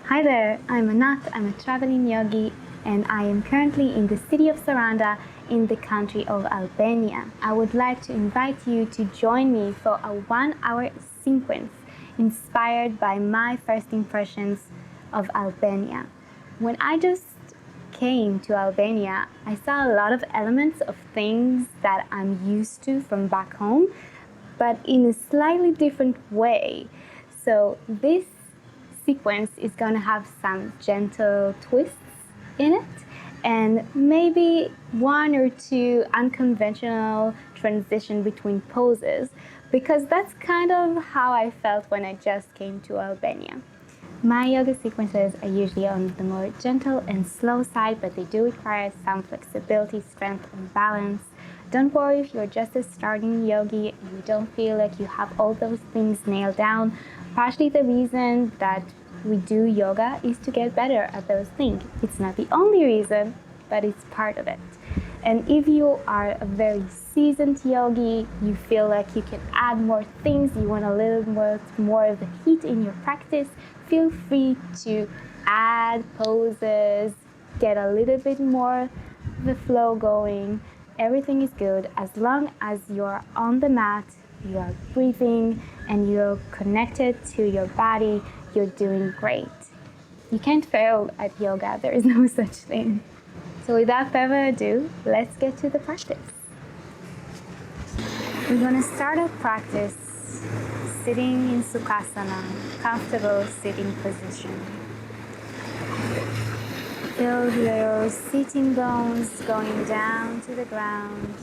Hi there, I'm Anat, I'm a traveling yogi, and I am currently in the city of Saranda in the country of Albania. I would like to invite you to join me for a 1 hour sequence inspired by my first impressions of Albania. When I just came to Albania, I saw a lot of elements of things that I'm used to from back home, but in a slightly different way. So this sequence is going to have some gentle twists in it and maybe one or two unconventional transition between poses, because that's kind of how I felt when I just came to Albania. My yoga sequences are usually on the more gentle and slow side, but they do require some flexibility, strength, and balance. Don't worry if you're just a starting yogi and you don't feel like you have all those things nailed down. Partially the reason that we do yoga is to get better at those things. It's not the only reason, but it's part of it. And if you are a very seasoned yogi, you feel like you can add more things, you want a little more of the heat in your practice, feel free to add poses, get a little bit more the flow going. Everything is good as long as you're on the mat, you are breathing, and you're connected to your body, you're doing great. You can't fail at yoga, there is no such thing. So without further ado, let's get to the practice. We're going to start our practice sitting in Sukhasana, comfortable sitting position. Feel your sitting bones going down to the ground,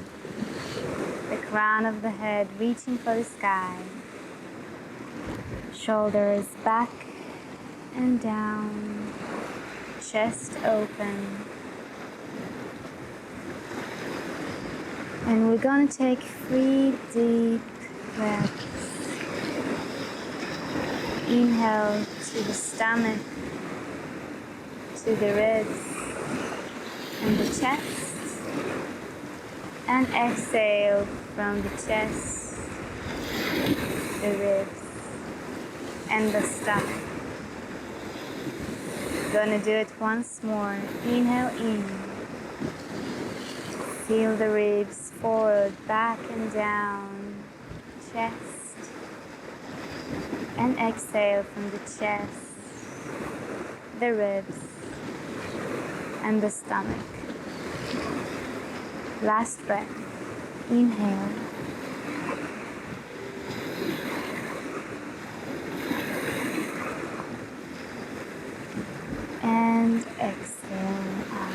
the crown of the head reaching for the sky, shoulders back and down, chest open. And we're going to take 3 deep breaths. Inhale to the stomach, to the ribs and the chest. And exhale from the chest, the ribs and the stomach. Gonna do it once more. Inhale in. Feel the ribs forward, back and down, chest, and exhale from the chest, the ribs, and the stomach. Last breath. Inhale. And exhale out.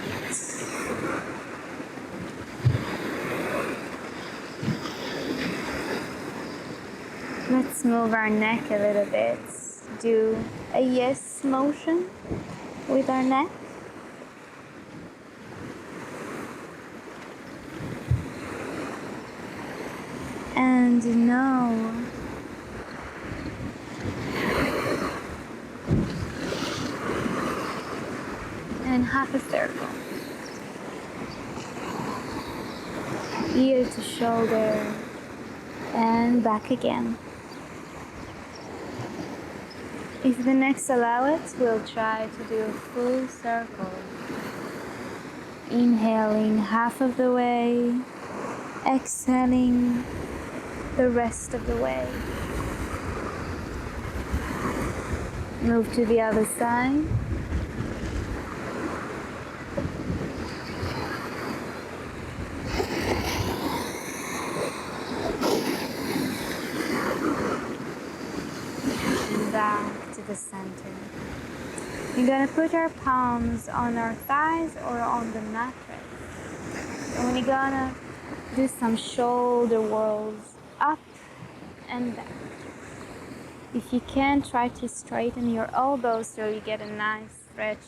Let's move our neck a little bit. Do a yes motion with our neck. And no. And half a circle. Ear to shoulder and back again. If the necks allow it, we'll try to do a full circle. Inhaling half of the way, exhaling the rest of the way. Move to the other side. And back to the center. We're gonna put our palms on our thighs or on the mattress. And we're gonna do some shoulder whirls up and back. If you can, try to straighten your elbows so you get a nice stretch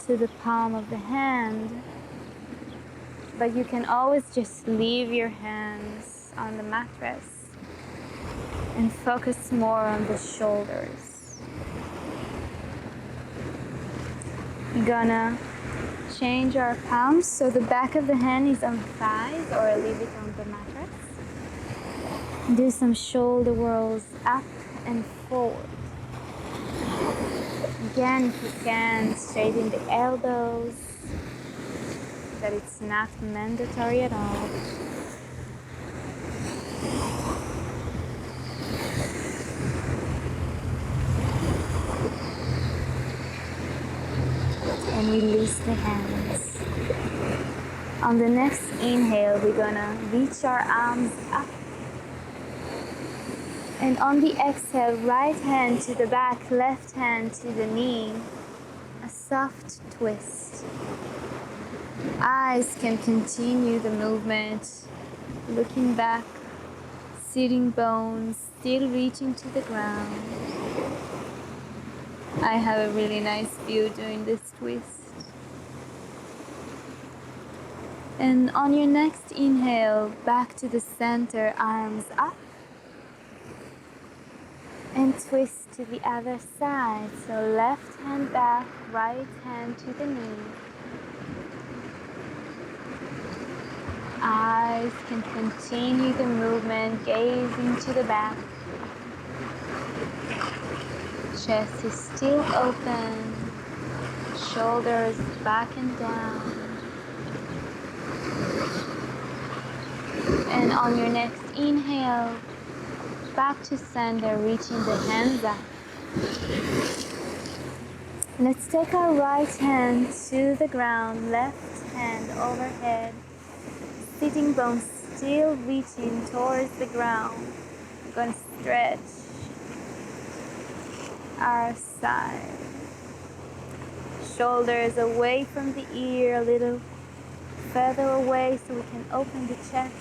to the palm of the hand. But you can always just leave your hands on the mattress and focus more on the shoulders. We're gonna change our palms so the back of the hand is on the thighs or leave it on the mattress. Do some shoulder whirls up and forward. And Again, if you can, straighten the elbows, but it's not mandatory at all. And release the hands. On the next inhale, we're gonna reach our arms up. And on the exhale, right hand to the back, left hand to the knee. A soft twist. Eyes can continue the movement, looking back, sitting bones still reaching to the ground. I have a really nice view doing this twist. And on your next inhale, back to the center, arms up. And twist to the other side. So left hand back, right hand to the knee. Eyes can continue the movement, gazing to the back. Chest is still open. Shoulders back and down. And on your next inhale, back to center, reaching the hands up. Let's take our right hand to the ground, left hand overhead. Sitting bones still reaching towards the ground. We're going to stretch our side. Shoulders away from the ear, a little further away so we can open the chest.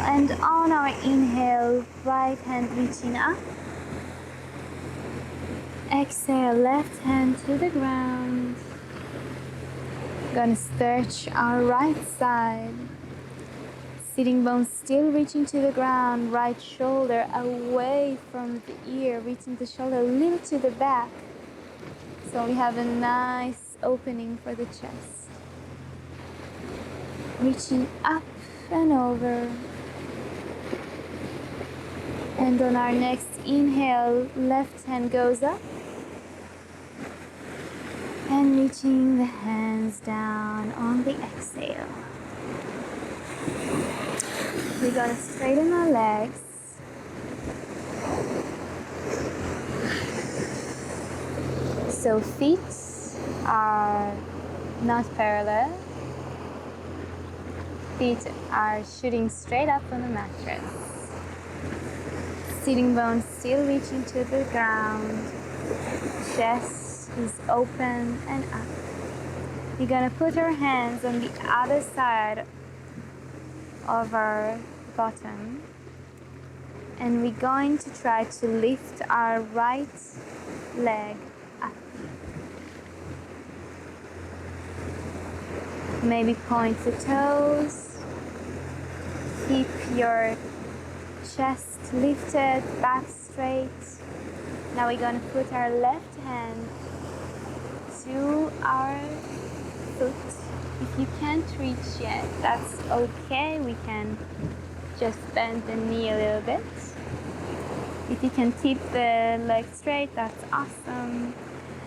And on our inhale, right hand reaching up. Exhale, left hand to the ground. Gonna stretch our right side. Sitting bones still reaching to the ground. Right shoulder away from the ear, reaching the shoulder a little to the back. So we have a nice opening for the chest. Reaching up and over. And on our next inhale, left hand goes up. And reaching the hands down on the exhale. We're gonna straighten our legs. So feet are not parallel. Feet are shooting straight up on the mattress. Sitting bones still reaching to the ground. Chest is open and up. We're gonna put our hands on the other side of our bottom, and we're going to try to lift our right leg up. Maybe point the toes. Keep your chest lifted, back straight. Now we're going to put our left hand to our foot. If you can't reach yet, that's okay. We can just bend the knee a little bit. If you can keep the leg straight, that's awesome.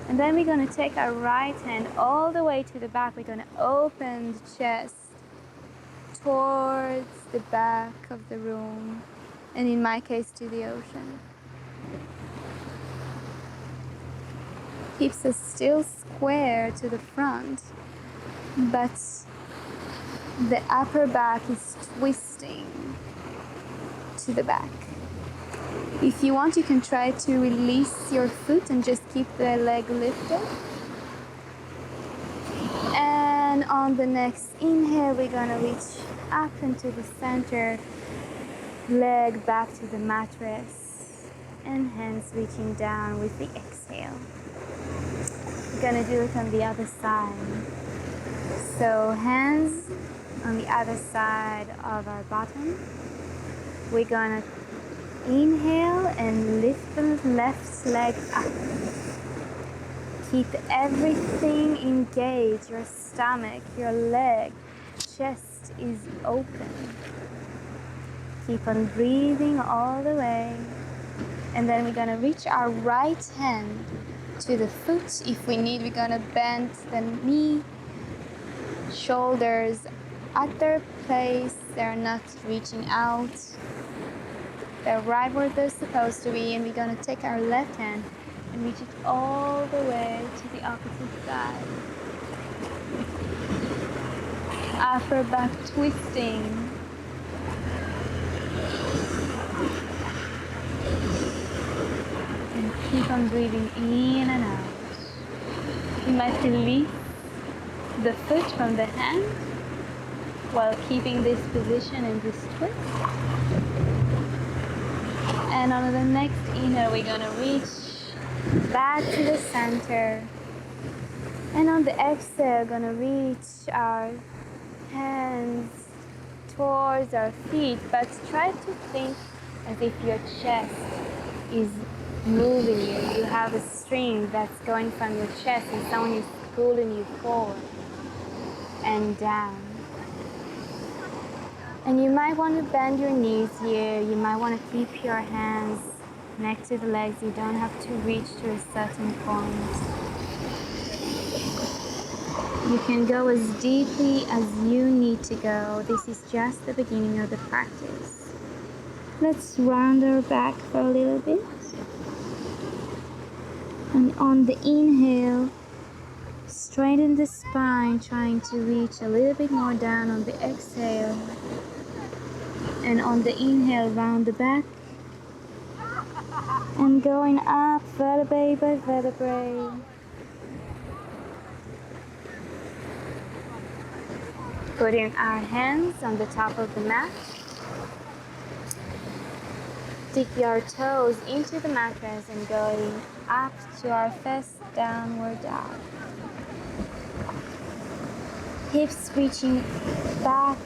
And then we're going to take our right hand all the way to the back. We're going to open the chest towards the back of the room, and in my case, to the ocean. Keeps us still square to the front, but the upper back is twisting to the back. If you want, you can try to release your foot and just keep the leg lifted. And on the next inhale, we're gonna reach up into the center, leg back to the mattress, and hands reaching down with the exhale. We're gonna do it on the other side. So hands on the other side of our bottom. We're gonna inhale and lift the left leg up. Keep everything engaged, your stomach, your leg, chest is open. Keep on breathing all the way. And then we're gonna reach our right hand to the foot. If we need, we're gonna bend the knee, shoulders at their place. They're not reaching out. They're right where they're supposed to be. And we're gonna take our left hand and reach it all the way to the opposite side. Upper back twisting. And keep on breathing in and out. You might release the foot from the hand while keeping this position and this twist. And on the next inhale, we're gonna reach back to the center. And on the exhale, gonna reach our hands towards our feet, but try to think as if your chest is moving you. You have a string that's going from your chest and someone is pulling you forward and down. And you might want to bend your knees here. You might want to keep your hands next to the legs. You don't have to reach to a certain point. You can go as deeply as you need to go. This is just the beginning of the practice. Let's round our back for a little bit. And on the inhale, straighten the spine, trying to reach a little bit more down on the exhale. And on the inhale, round the back. And going up vertebrae by vertebrae. Putting our hands on the top of the mat. Dig your toes into the mattress and going up to our first downward dog. Hips reaching back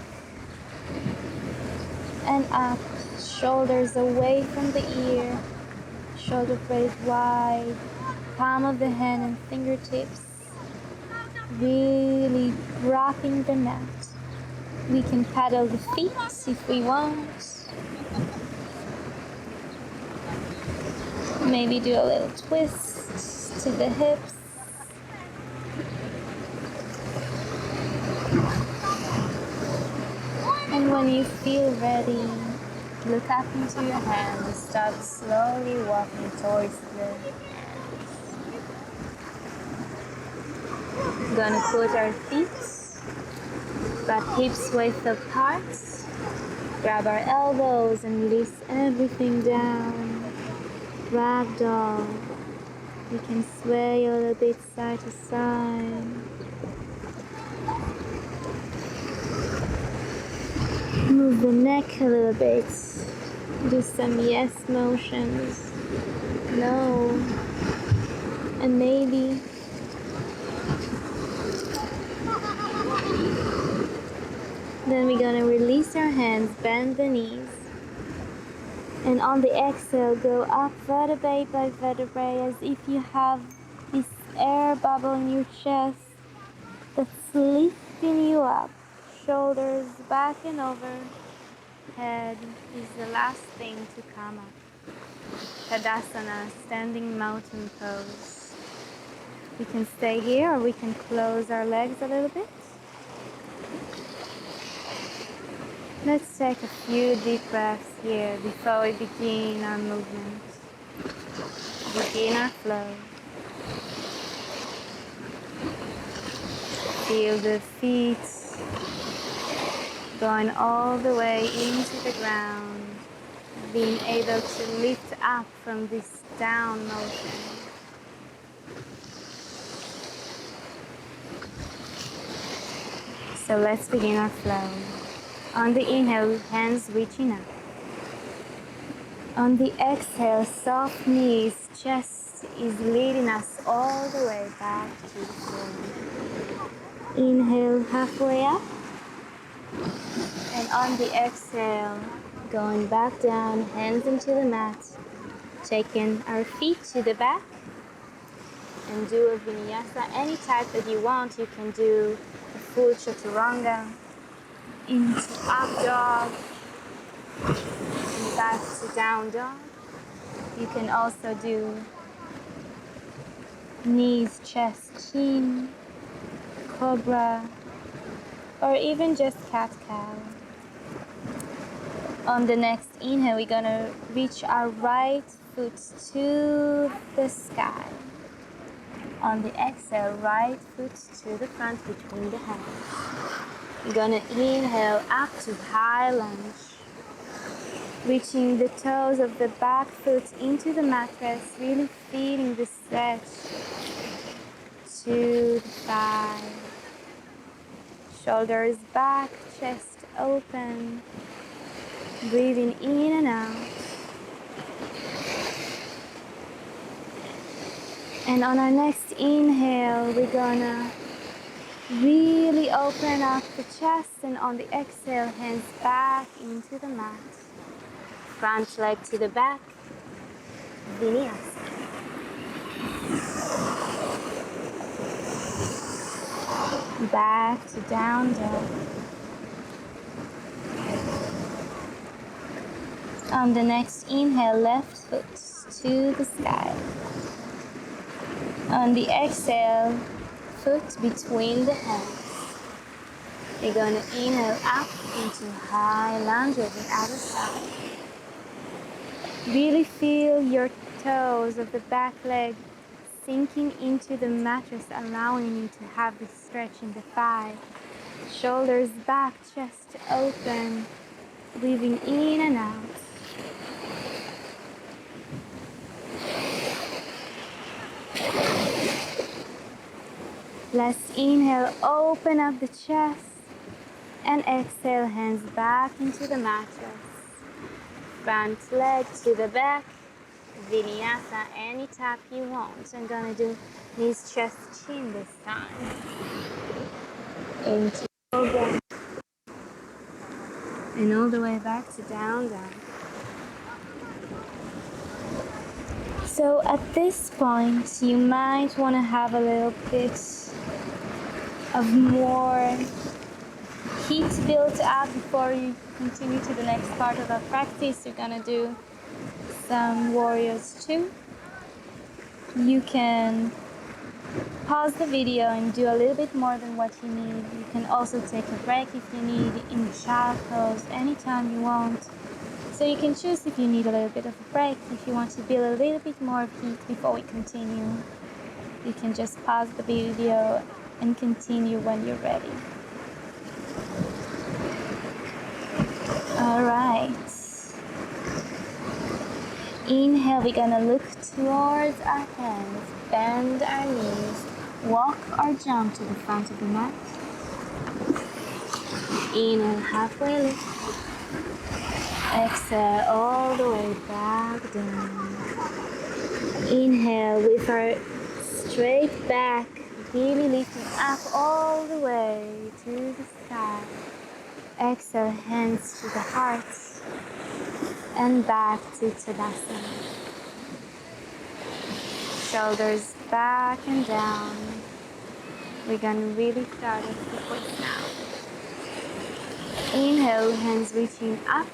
and up, shoulders away from the ear, shoulder blades wide, palm of the hand and fingertips, really rocking the mat. We can paddle the feet if we want. Maybe do a little twist to the hips. And when you feel ready, look up into your hands and start slowly walking towards the hands. Gonna put our feet back, hips width apart. Grab our elbows and release everything down. Ragdoll. You can sway a little bit side to side. Move the neck a little bit. Do some yes motions. No. And maybe. Then we're gonna release our hands, bend the knees. And on the exhale, go up vertebrae by vertebrae as if you have this air bubble in your chest that's lifting you up. Shoulders back and over. Head is the last thing to come up. Tadasana, standing mountain pose. We can stay here or we can close our legs a little bit. Let's take a few deep breaths here before we begin our movement. Begin our flow. Feel the feet going all the way into the ground, being able to lift up from this down motion. So let's begin our flow. On the inhale, hands reaching up. On the exhale, soft knees, chest is leading us all the way back to the floor. Inhale, halfway up. And on the exhale, going back down, hands into the mat. Taking our feet to the back. And do a vinyasa, any type that you want. You can do a full chaturanga. Into up dog, And back to down dog. You can also do knees, chest, chin, cobra, or even just cat-cow. On the next inhale, we're gonna reach our right foot to the sky. On the exhale, right foot to the front between the hands. We're gonna inhale up to high lunge, reaching the toes of the back foot into the mattress, really feeling the stretch to the thigh. Shoulders back, chest open, breathing in and out. And on our next inhale, we're gonna really open up the chest, and on the exhale, hands back into the mat. Front leg to the back, vinyasa. Back to down dog. On the next inhale, left foot to the sky. On the exhale, foot between the hands. You're gonna inhale up into high lunge on the other side. Really feel your toes of the back leg sinking into the mattress, allowing you to have this stretch in the thigh. Shoulders back, chest open, breathing in and out. Let's inhale, open up the chest, and exhale, hands back into the mattress. Front leg to the back, vinyasa, any tap you want. I'm gonna do knees, chest, chin this time. Into cobra, and all the way back to down dog. So at this point, you might want to have a little bit of more heat built up before you continue to the next part of our practice. You're gonna do some warriors 2. You can pause the video and do a little bit more than what you need. You can also take a break if you need in the child pose anytime you want. So you can choose if you need a little bit of a break, if you want to build a little bit more of heat before we continue. You can just pause the video and continue when you're ready. All right. Inhale, we're gonna look towards our hands, bend our knees, walk or jump to the front of the mat. Inhale, halfway lift. Exhale all the way back down. Inhale with our straight back, really lifting up all the way to the sky. Exhale, hands to the heart and back to Tadasana. Shoulders back and down. We're gonna really start at the twist now. Inhale, hands reaching up.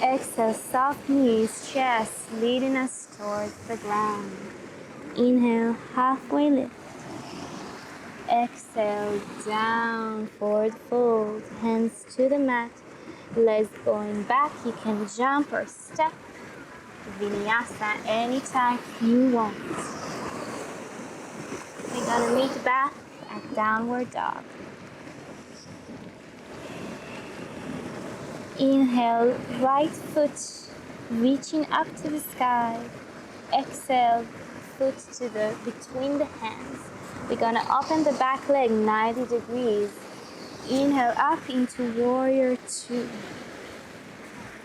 Exhale, soft knees, chest leading us towards the ground. Inhale, halfway lift. Exhale, down, forward fold, hands to the mat, legs going back. You can jump or step. Vinyasa anytime you want. We're gonna meet back at downward dog. Inhale, right foot reaching up to the sky. Exhale, foot to the between the hands. We're gonna open the back leg 90 degrees. Inhale up into warrior 2.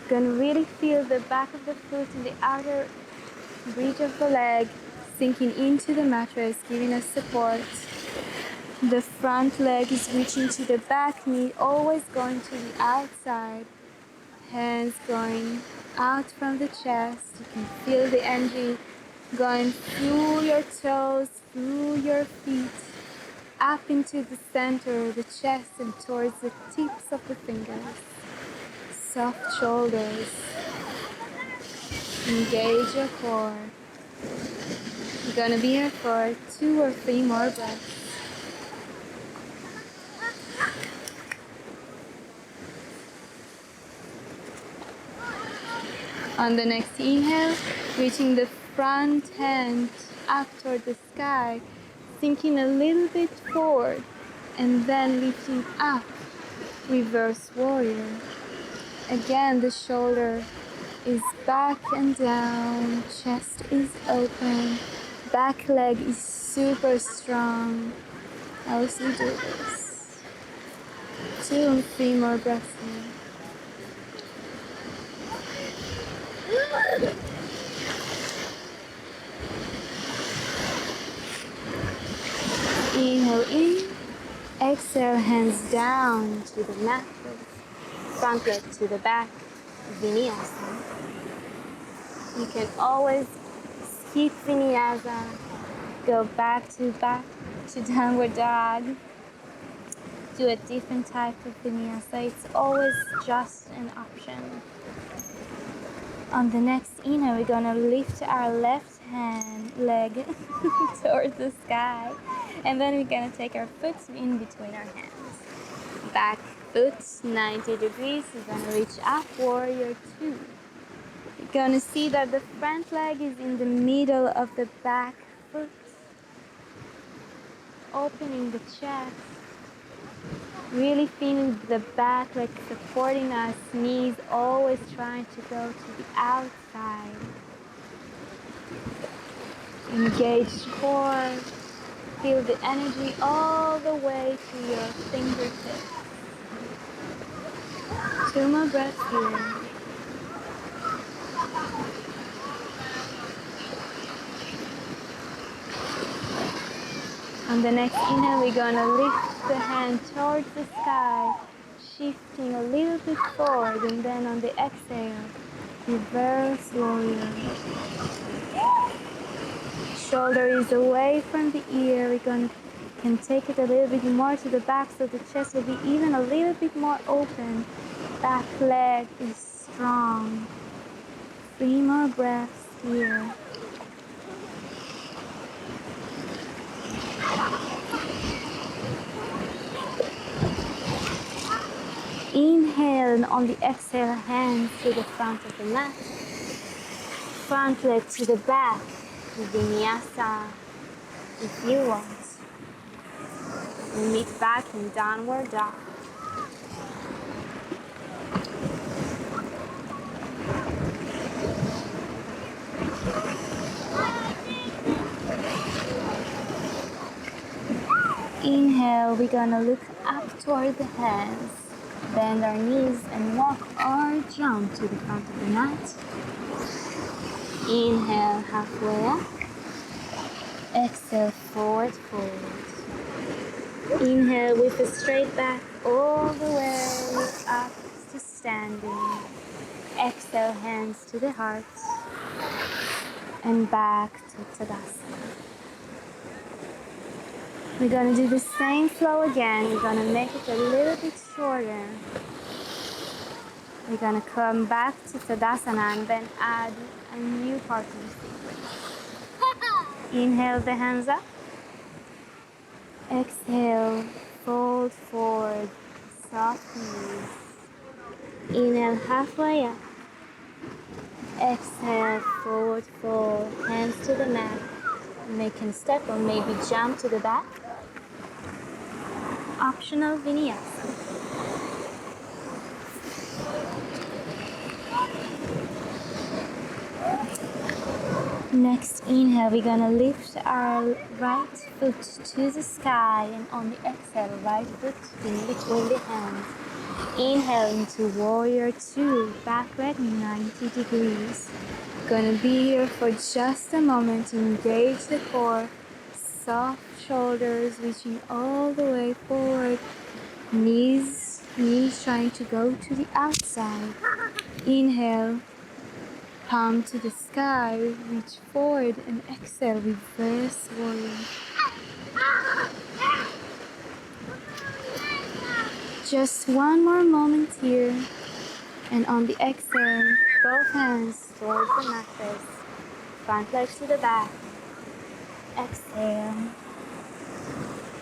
Gonna really feel the back of the foot and the outer bridge of the leg sinking into the mattress, giving us support. The front leg is reaching to the back knee, always going to the outside. Hands going out from the chest. You can feel the energy going through your toes, through your feet, up into the center of the chest and towards the tips of the fingers. soft shoulders. Engage your core. You're gonna be here for 2 or 3 more breaths. On the next inhale, reaching the front hand up toward the sky, sinking a little bit forward, and then lifting up, reverse warrior. Again, the shoulder is back and down, chest is open, back leg is super strong. As we do this, 2 and 3 more breaths in. Inhale in, exhale, hands down to the mat, front leg to the back, vinyasa. You can always skip vinyasa, go back to downward dog, do a different type of vinyasa. It's always just an option. On the next inhale, we're gonna lift our left leg towards the sky, and then we're gonna take our foot in between our hands. Back foot 90 degrees. We're gonna reach up, warrior 2. You're gonna see that the front leg is in the middle of the back foot, opening the chest. Really feeling the back leg supporting us, knees always trying to go to the outside. Engage core. Feel the energy all the way to your fingertips. 2 more breaths here. On the next inhale, we're gonna lift the hand towards the sky, shifting a little bit forward, and then on the exhale, reverse warrior. Shoulder is away from the ear. We can take it a little bit more to the back so the chest will be even a little bit more open. Back leg is strong. 3 more breaths here. Inhale, and on the exhale, hands to the front of the mat. Front leg to the back. Vinyasa if you want. We meet back in downward dog. Inhale, we're gonna look up toward the hands. Bend our knees and walk or jump to the front of the mat. Inhale, halfway up. Exhale, forward fold. Inhale with a straight back all the way up to standing. Exhale, hands to the heart. And back to Tadasana. We're going to do the same flow again. We're going to make it a little bit shorter. We're going to come back to Tadasana and then add a new part of the sequence. Inhale the hands up. Exhale, fold forward, soft knees. Inhale, halfway up. Exhale, forward fold, hands to the mat. Make a step or maybe jump to the back. Optional vinyasa. Next inhale, we're gonna lift our right foot to the sky, and on the exhale, right foot in between the hands. Inhale into warrior 2, back leg 90 degrees. Gonna be here for just a moment. Engage the core, soft shoulders reaching all the way forward, knees trying to go to the outside. Inhale, palm to the sky, reach forward, and exhale, reverse warrior. Just one more moment here. And on the exhale, both hands towards the mattress, front leg to the back. Exhale,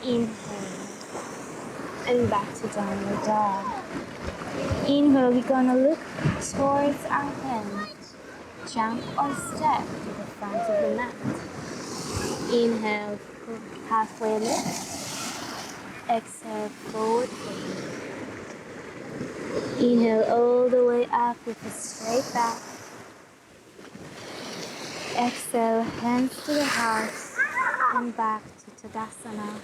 inhale, and back to downward dog. Inhale, we're gonna look towards our hands. Jump or step to the front of the mat. Inhale, halfway lift. Exhale, forward fold. Inhale all the way up with a straight back. Exhale, hands to the heart and back to Tadasana.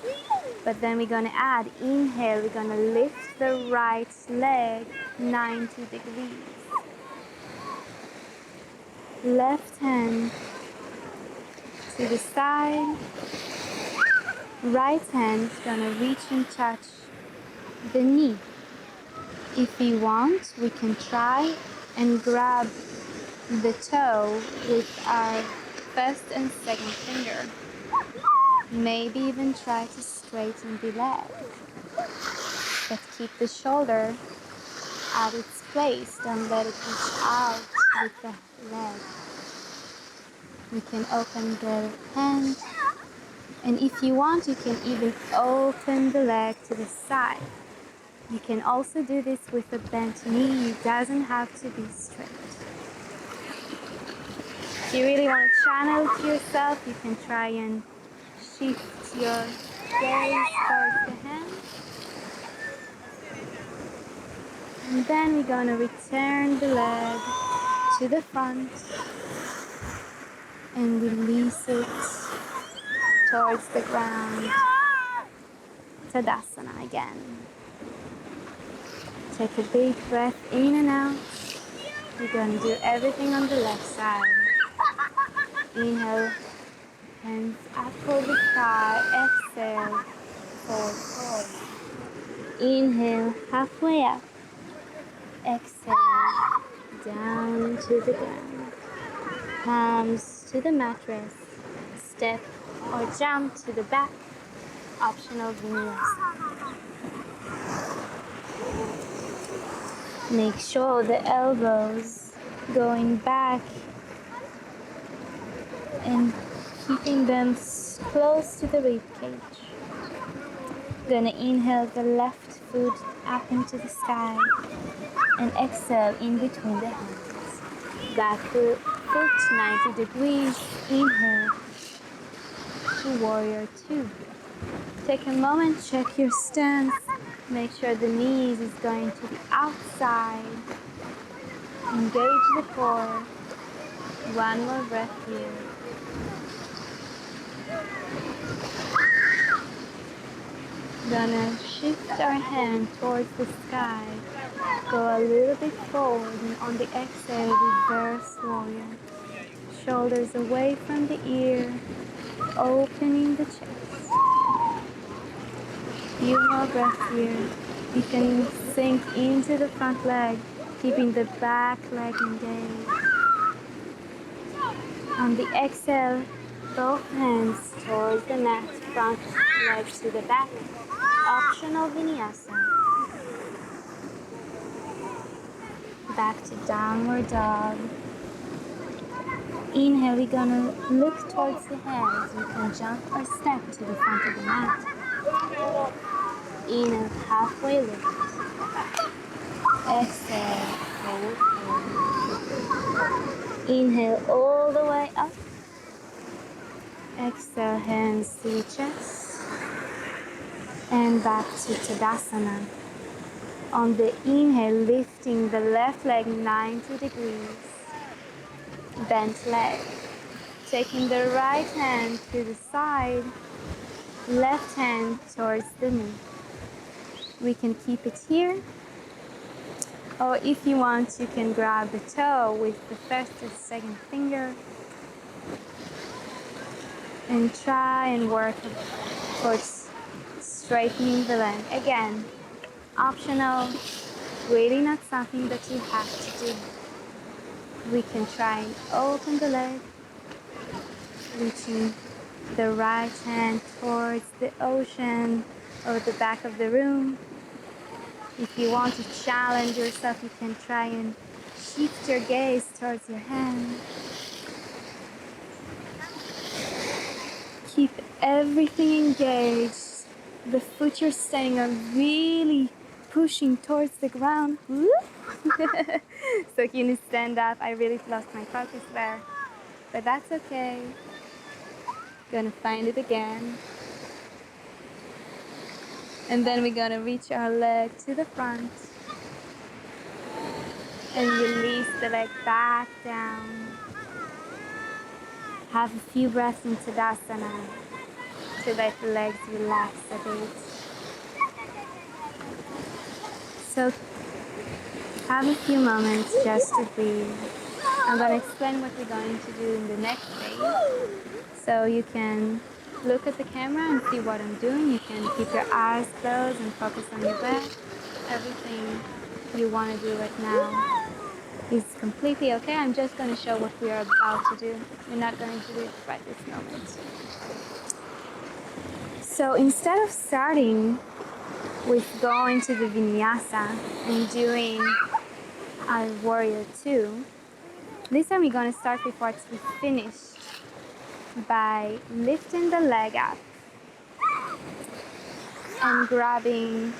But then we're gonna add, inhale, we're gonna lift the right leg 90 degrees. Left hand to the side. Right hand is gonna reach and touch the knee. If you want, we can try and grab the toe with our first and second finger. Maybe even try to straighten the leg. But keep the shoulder at its place. Don't let it reach out with the leg. You can open the hand. And if you want, you can even open the leg to the side. You can also do this with a bent knee. It doesn't have to be straight. If you really want to channel to yourself, you can try and shift your gaze towards the hand. And then we're going to return the leg to the front and release it towards the ground. Tadasana again. Take a big breath in and out. We're going to do everything on the left side. Inhale, hands up for the sky. Exhale, forward fold. Inhale, halfway up. Exhale, down to the ground. Palms to the mattress. Step or jump to the back. Optional vinyasa. Make sure the elbows going back and keeping them close to the rib cage. Gonna inhale the left foot up into the sky and exhale in between the hands. Back foot 90 degrees. Inhale to warrior two. Take a moment, check your stance. Make sure the knees is going to the outside. Engage the core. One more breath here. Gonna shift our hand towards the sky. Go a little bit forward, and on the exhale, reverse warrior. Shoulders away from the ear, opening the chest. Few more breaths here. You can sink into the front leg, keeping the back leg engaged. On the exhale, both hands towards the mat, front leg to the back. Optional vinyasa. Back to downward dog. Inhale, we're gonna look towards the hands. You can jump or step to the front of the mat. Inhale, halfway lift. Exhale, forward fold. Inhale all the way up. Exhale, hands to the chest. And back to Tadasana. On the inhale, lifting the left leg 90 degrees. Bent leg. Taking the right hand to the side. Left hand towards the knee. We can keep it here. Or if you want, you can grab the toe with the first and second finger. And try and work towards straightening the leg. Again, optional, really not something that you have to do. We can try and open the leg, reaching the right hand towards the ocean or the back of the room. If you want to challenge yourself, you can try and shift your gaze towards your hand. Keep everything engaged. The foot you're standing on really pushing towards the ground. So can you stand up? I really lost my focus there, but that's okay. Gonna find it again. And then we're gonna reach our leg to the front and release the leg back down. Have a few breaths in Tadasana to let the legs relax a bit. So have a few moments just to breathe. I'm going to explain what we're going to do in the next phase. So you can look at the camera and see what I'm doing. You can keep your eyes closed and focus on your breath. Everything you want to do right now is completely okay. I'm just going to show what we are about to do. We're not going to do it right this moment. So instead of starting with going to the vinyasa and doing our warrior 2, this time we're going to start with what we finished by lifting the leg up and grabbing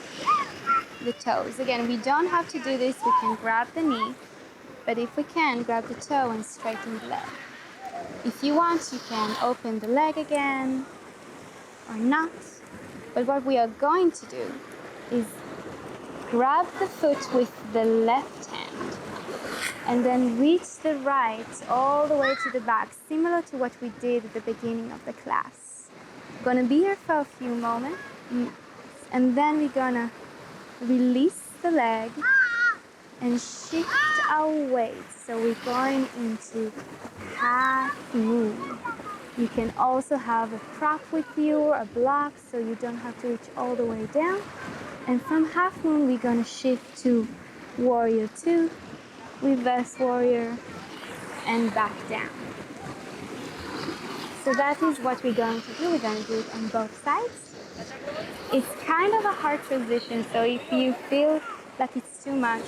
the toes. Again, we don't have to do this. We can grab the knee, but if we can, grab the toe and straighten the leg. If you want, you can open the leg again or not. But what we are going to do is grab the foot with the left hand and then reach the right all the way to the back, similar to what we did at the beginning of the class. We're gonna be here for a few moments, and then we're gonna release the leg and shift our weight. So we're going into half moon. You can also have a prop with you or a block so you don't have to reach all the way down. And from half moon, we're gonna shift to warrior 2, reverse warrior, and back down. So that is what we're going to do. We're going to do it on both sides. It's kind of a hard transition, so if you feel like it's too much,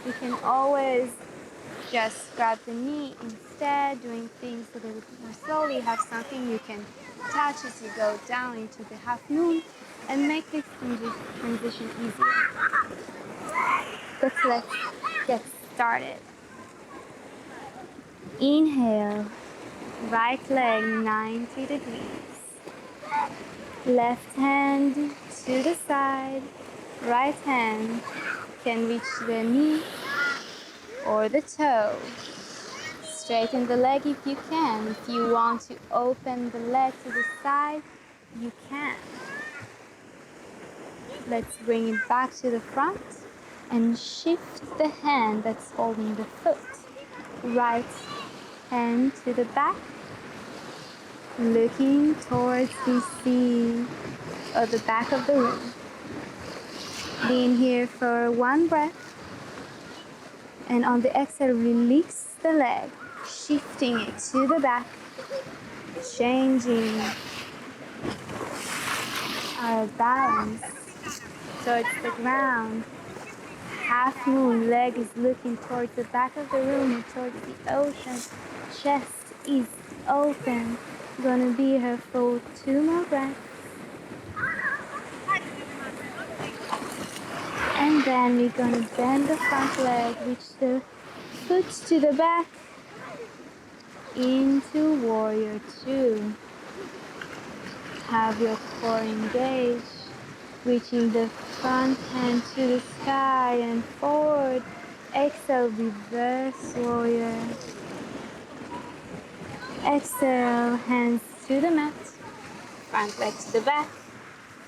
you can always just grab the knee instead, doing things a little bit more slowly. Have something you can touch as you go down into the half moon and make this transition easier. But let's get started. Inhale, right leg 90 degrees. Left hand to the side, right hand can reach the knee or the toe. Straighten the leg if you can. If you want to open the leg to the side, you can. Let's bring it back to the front and shift the hand that's holding the foot. Right hand to the back, looking towards the sea or the back of the room. Being here for one breath, and on the exhale, release the leg, shifting it to the back, changing our balance towards the ground. Half moon, leg is looking towards the back of the room or towards the ocean. Chest is open. Gonna be here for 2 more breaths. And then we're gonna bend the front leg, reach the foot to the back, into warrior 2. Have your core engaged, reaching the front hand to the sky and forward. Exhale, reverse warrior. Exhale, hands to the mat, front leg to the back,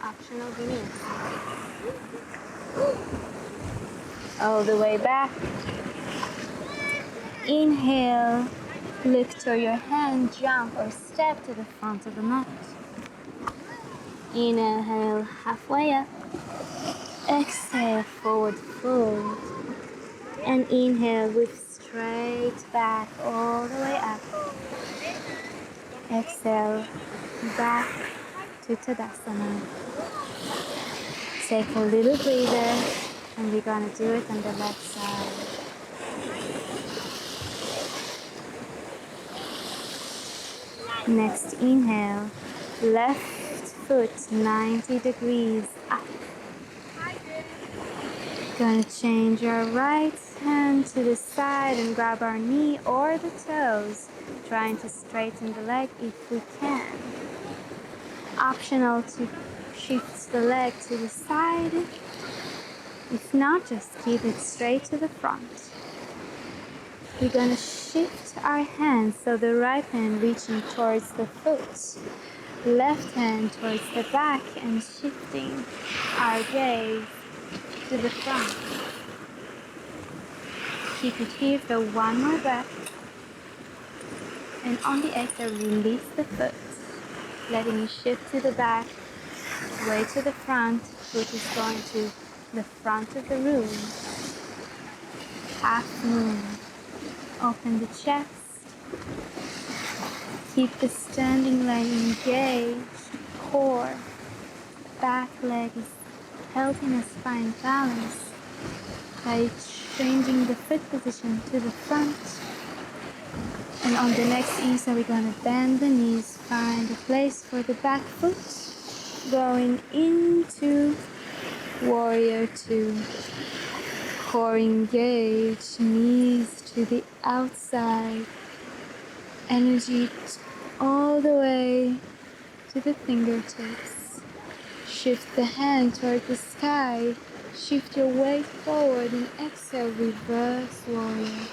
optional vinyasa. All the way back. Inhale, look to your hand, jump or step to the front of the mat. Inhale, halfway up. Exhale, forward fold. And inhale with straight back all the way up. Exhale, back to Tadasana. Take a little breather And we're gonna do it on the left side. Next inhale, left foot 90 degrees up. Gonna change our right hand to the side and grab our knee or the toes, trying to straighten the leg if we can. Optional to shift the leg to the side. If not, just keep it straight to the front. We're gonna shift our hands, so the right hand reaching towards the foot, left hand towards the back, and shifting our gaze to the front. Keep it here for one more breath. And on the exhale, release the foot, letting it shift to the back, way to the front. Foot is going to the front of the room. Half moon. Open the chest. Keep the standing leg engaged. Core. Back leg is helping us find balance by changing the foot position to the front. And on the next exhale, we're going to bend the knees, find a place for the back foot, going into warrior two. Core engaged, knees to the outside, energy all the way to the fingertips. Shift the hand toward the sky, shift your weight forward and exhale, reverse warrior.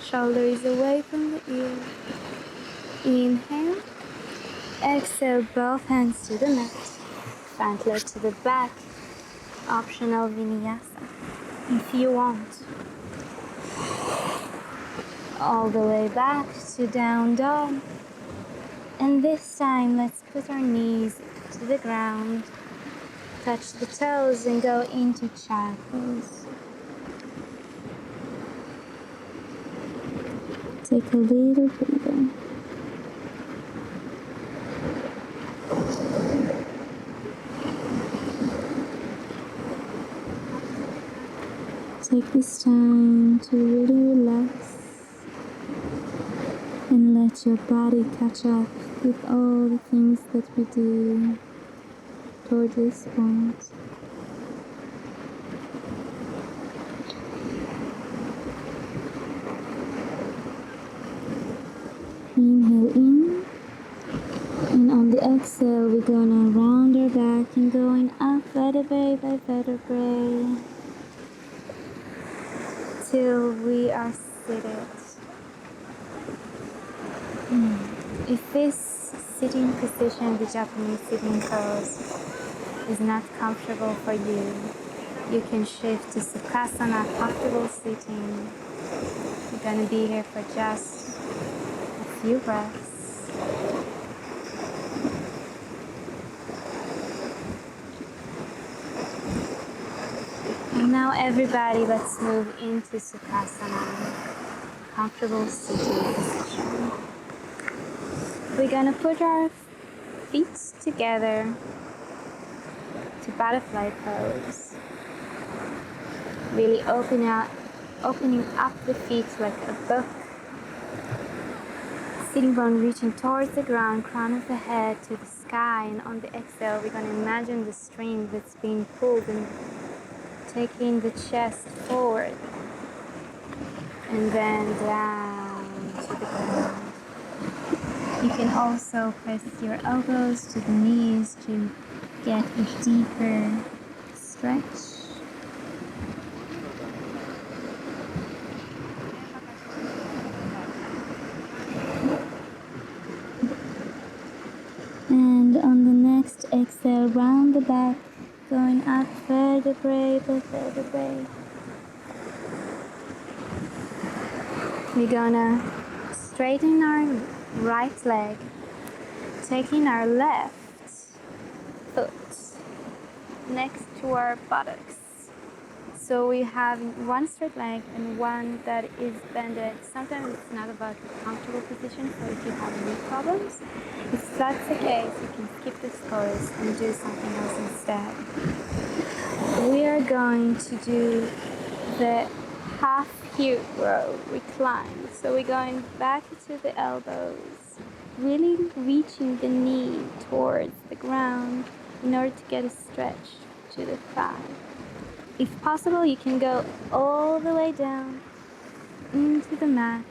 Shoulders away from the ear. Inhale, exhale, both hands to the mat, front leg to the back. Optional vinyasa if you want. All the way back to down dog. And this time, let's put our knees to the ground, touch the toes, and go into child pose. Take a little breather. Take this time to really relax and let your body catch up with all the things that we do toward this point. Inhale in, and on the exhale we're gonna round our back and going up vertebrae by vertebrae till we are seated. If this sitting position, the Japanese sitting pose, is not comfortable for you, you can shift to Sukhasana, comfortable sitting. You're going to be here for just a few breaths. And now everybody, let's move into Sukhasana, comfortable sitting position. We're going to put our feet together to butterfly pose. Really opening up the feet like a book. Sitting bone reaching towards the ground, crown of the head to the sky. And on the exhale, we're going to imagine the string that's being pulled and taking the chest forward. And then down to the ground. You can also press your elbows to the knees to get a deeper stretch. And on the next exhale, round the back, going up vertebrae by vertebrae. We're gonna straighten our right leg, taking our left foot next to our buttocks. So we have one straight leg and one that is bended. Sometimes it's not about the comfortable position, so if you have knee problems, if that's the case, you can skip this pose and do something else instead. we are going to do the half hero recline. So we're going back to the elbows, really reaching the knee towards the ground in order to get a stretch to the thigh. If possible, you can go all the way down into the mat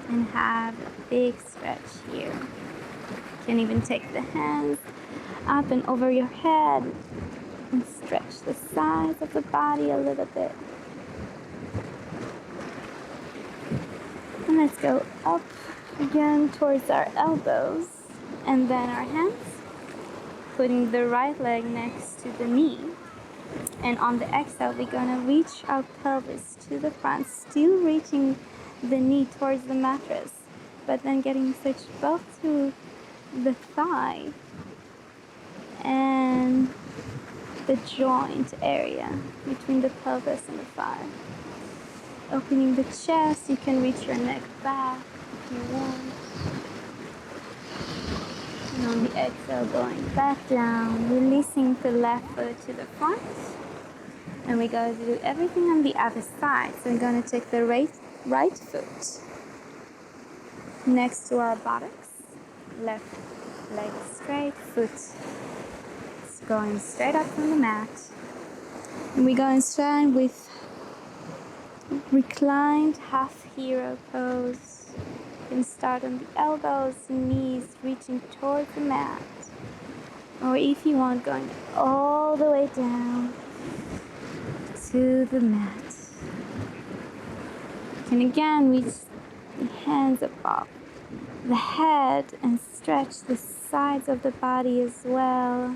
and have a big stretch here. You can even take the hands up and over your head and stretch the sides of the body a little bit. And let's go up again towards our elbows and then our hands, putting the right leg next to the knee. And on the exhale, we're gonna reach our pelvis to the front, still reaching the knee towards the mattress, but then getting stretched both to the thigh and the joint area between the pelvis and the thigh. Opening the chest, you can reach your neck back if you want. And on the exhale, going back down, releasing the left foot to the front. And we're going to do everything on the other side. So we're going to take the right foot next to our buttocks, left leg straight, foot is going straight up from the mat. And we're going to stand with reclined half hero pose. You can start on the elbows and knees reaching towards the mat. Or if you want, going all the way down to the mat. You can again reach the hands above the head and stretch the sides of the body as well.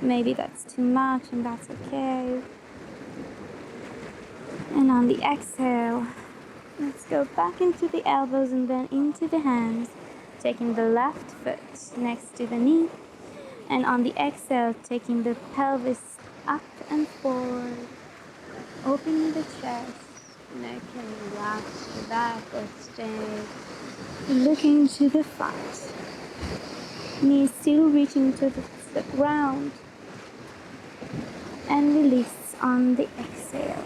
Maybe that's too much, and that's okay. And on the exhale, let's go back into the elbows and then into the hands, taking the left foot next to the knee. And on the exhale, taking the pelvis up and forward, opening the chest, neck and relax the back or stay looking to the front. Knees still reaching to the ground, and release on the exhale.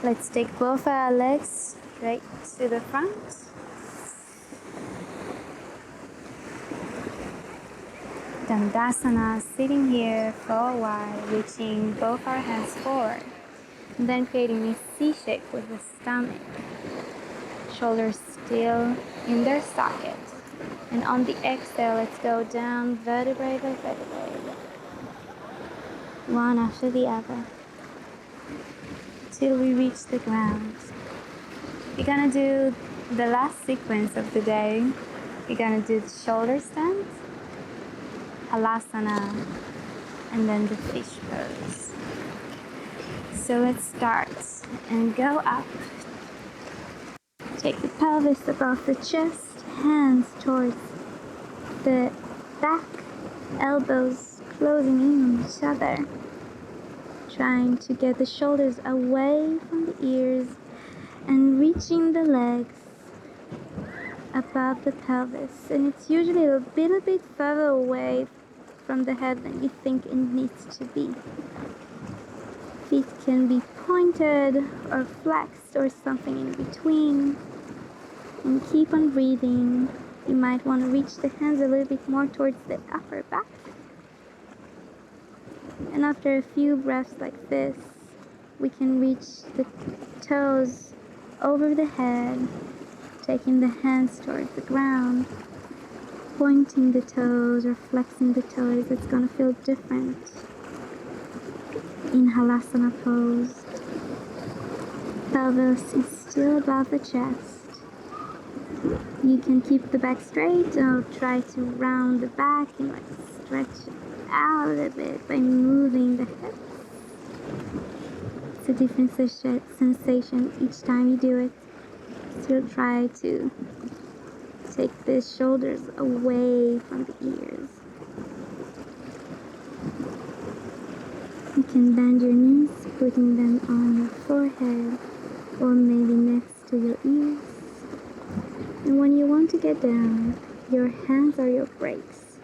Let's take both our legs straight to the front. Dandasana, sitting here for a while, reaching both our hands forward. And then creating a C shape with the stomach. Shoulders still in their socket. And on the exhale, let's go down vertebrae by vertebrae. One after the other. Till we reach the ground. We're gonna do the last sequence of the day. We're gonna do the shoulder stand, halasana, and then the fish pose. So let's start and go up. Take the pelvis above the chest, hands towards the back, elbows closing in on each other. Trying to get the shoulders away from the ears and reaching the legs above the pelvis. And it's usually a little bit further away from the head than you think it needs to be. Feet can be pointed or flexed or something in between. And keep on breathing. You might want to reach the hands a little bit more towards the upper back. And after a few breaths like this, we can reach the toes over the head, taking the hands towards the ground, pointing the toes or flexing the toes. It's going to feel different in Halasana pose. Pelvis is still above the chest. You can keep the back straight or try to round the back and like stretch out a little bit by moving the hips. It's a different sensation each time you do it. Still try to take the shoulders away from the ears. You can bend your knees, putting them on your forehead or maybe next to your ears. And when you want to get down, your hands are your brakes.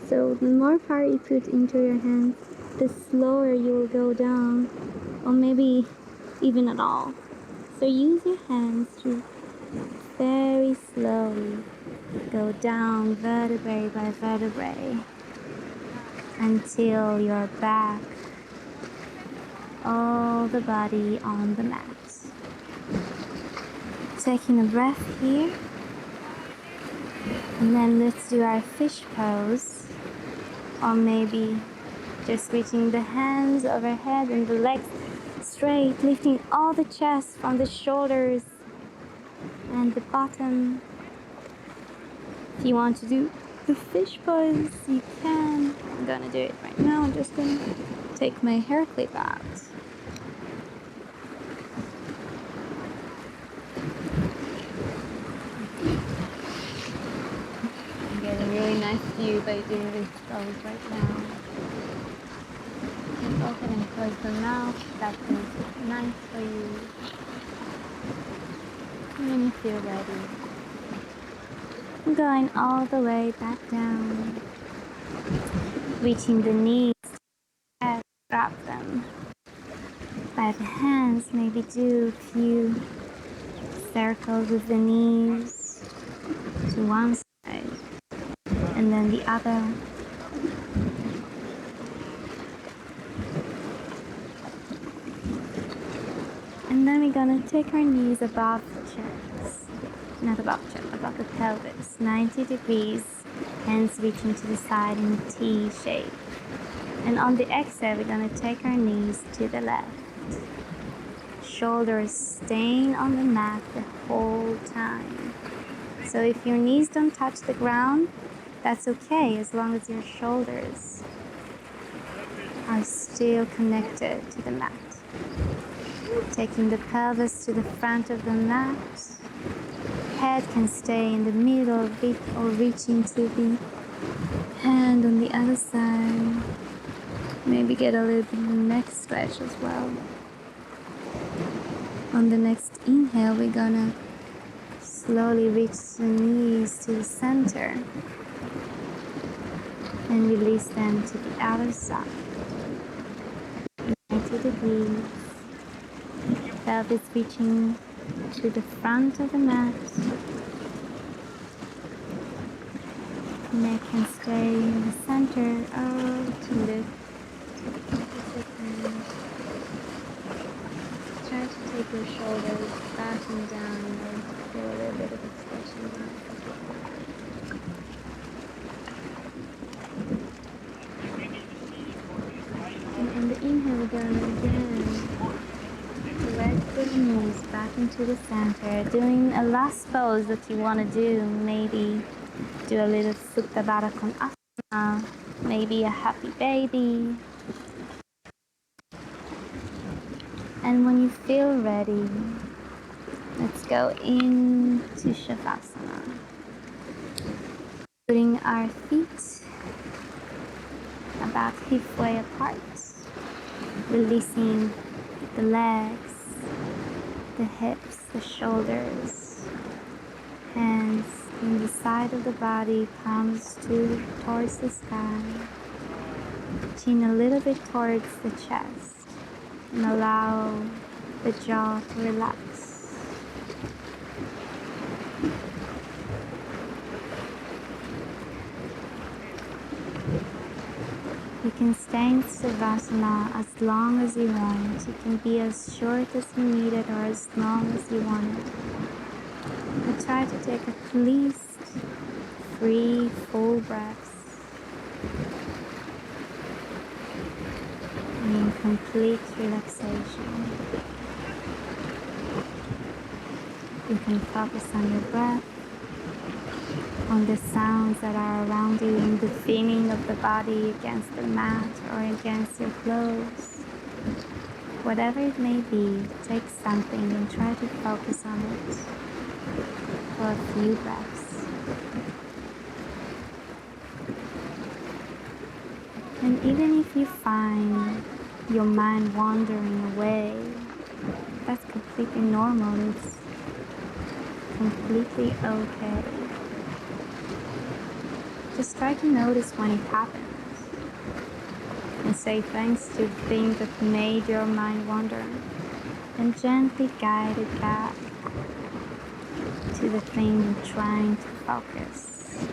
So the more power you put into your hands, the slower you will go down, or maybe even at all. So use your hands to very slowly go down vertebrae by vertebrae until you're back, all the body on the mat. Taking a breath here, and then let's do our fish pose, or maybe just reaching the hands overhead and the legs straight, lifting all the chest from the shoulders and the bottom. If you want to do the fish pose, you can. I'm gonna do it right now. I'm just gonna take my hair clip out. I'm getting a really nice view by doing this pose right now. You can open and close the mouth. That feels nice for you. And when you feel ready, going all the way back down, reaching the knees, drop them by the hands, maybe do a few circles with the knees to one side and then the other. And then we're gonna take our knees above the chest, not above the chest, above the pelvis, 90 degrees, hands reaching to the side in a T shape. And on the exhale, we're gonna take our knees to the left. Shoulders staying on the mat the whole time. So if your knees don't touch the ground, that's okay, as long as your shoulders are still connected to the mat. Taking the pelvis to the front of the mat. Head can stay in the middle of it or reaching to the hand on the other side. Maybe get a little bit of the neck stretch as well. On the next inhale, we're gonna slowly reach the knees to the center and release them to the other side. 90 degrees. Pelvis reaching to the front of the mat. Neck can stay in the center. To lift. Try to take your shoulders back and down and feel a little bit of extension there. And in the inhale, we're going again. Direct the knees back into the center. Doing a last pose that you want to do. Maybe do a little Supta Baddha Konasana. Maybe a happy baby. And when you feel ready, let's go into Shavasana. Putting our feet about halfway apart. Releasing the legs, the hips, the shoulders, hands in the side of the body, palms towards the sky, chin a little bit towards the chest, and allow the jaw to relax. You can stay in Savasana as long as you want. You can be as short as you need it or as long as you want it. But try to take at least 3 full breaths in complete relaxation. You can focus on your breath, on the sounds that are around you, and the feeling of the body against the mat or against your clothes. Whatever it may be, take something and try to focus on it for a few breaths. And even if you find your mind wandering away, that's completely normal. It's completely okay. Just try to notice when it happens. and say thanks to the thing that made your mind wander, and gently guide it back to the thing you're trying to focus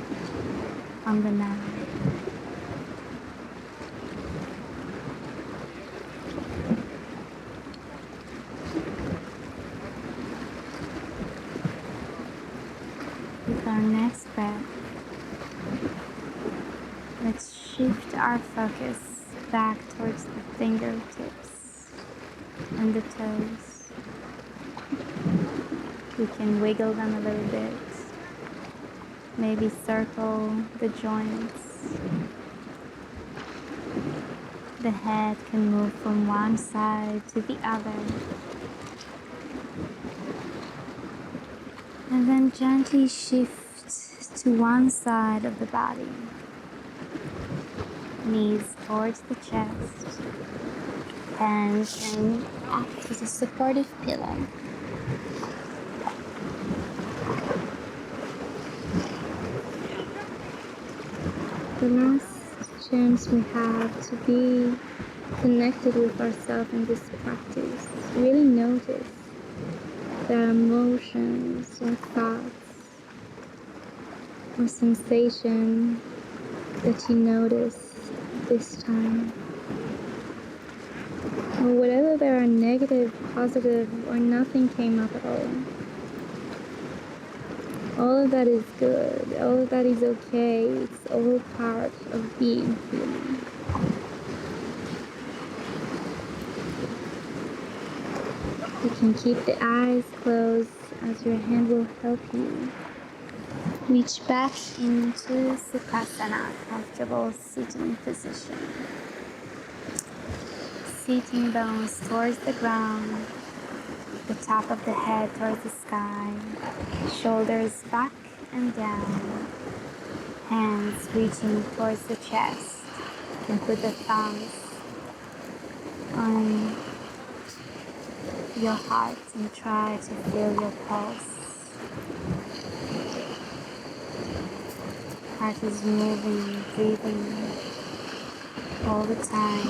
on the now. With our next breath, let's shift our focus back towards the fingertips and the toes. You can wiggle them a little bit, maybe circle the joints. The head can move from one side to the other. And then gently shift to one side of the body. Knees towards the chest. Hands can act as a supportive pillow. The last chance we have to be connected with ourselves in this practice. Really notice their emotions or thoughts or sensation that you notice this time. Or whatever they are negative, positive, or nothing came up at all. All of that is good. All of that is okay. It's all part of being human. You can keep the eyes closed as your hand will help you. Reach back into Sukhasana, comfortable sitting position. Sitting bones towards the ground, the top of the head towards the sky, shoulders back and down, hands reaching towards the chest. You can put the thumbs on your heart and try to feel your pulse. Heart is moving, breathing all the time.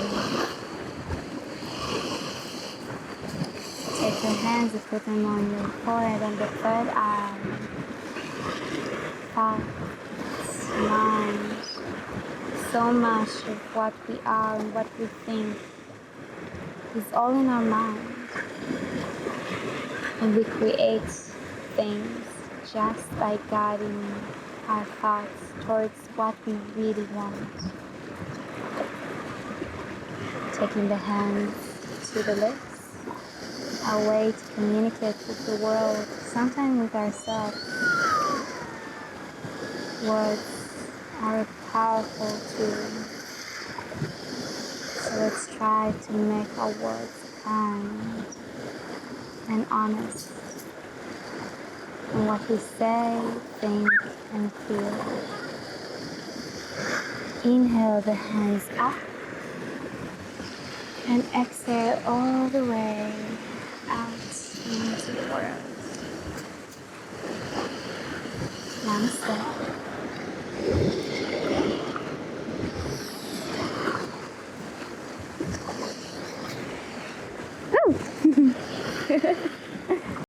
Take your hands and put them on your forehead and the third eye. Thoughts, mind. So much of what we are and what we think is all in our mind. And we create things just by guiding our thoughts towards what we really want. Taking the hands to the lips. A way to communicate with the world, sometimes with ourselves. Words are a powerful tool. So let's try to make our words kind and honest in what we say, think, and feel. Inhale the hands up and exhale all the way out into the world. Namaste.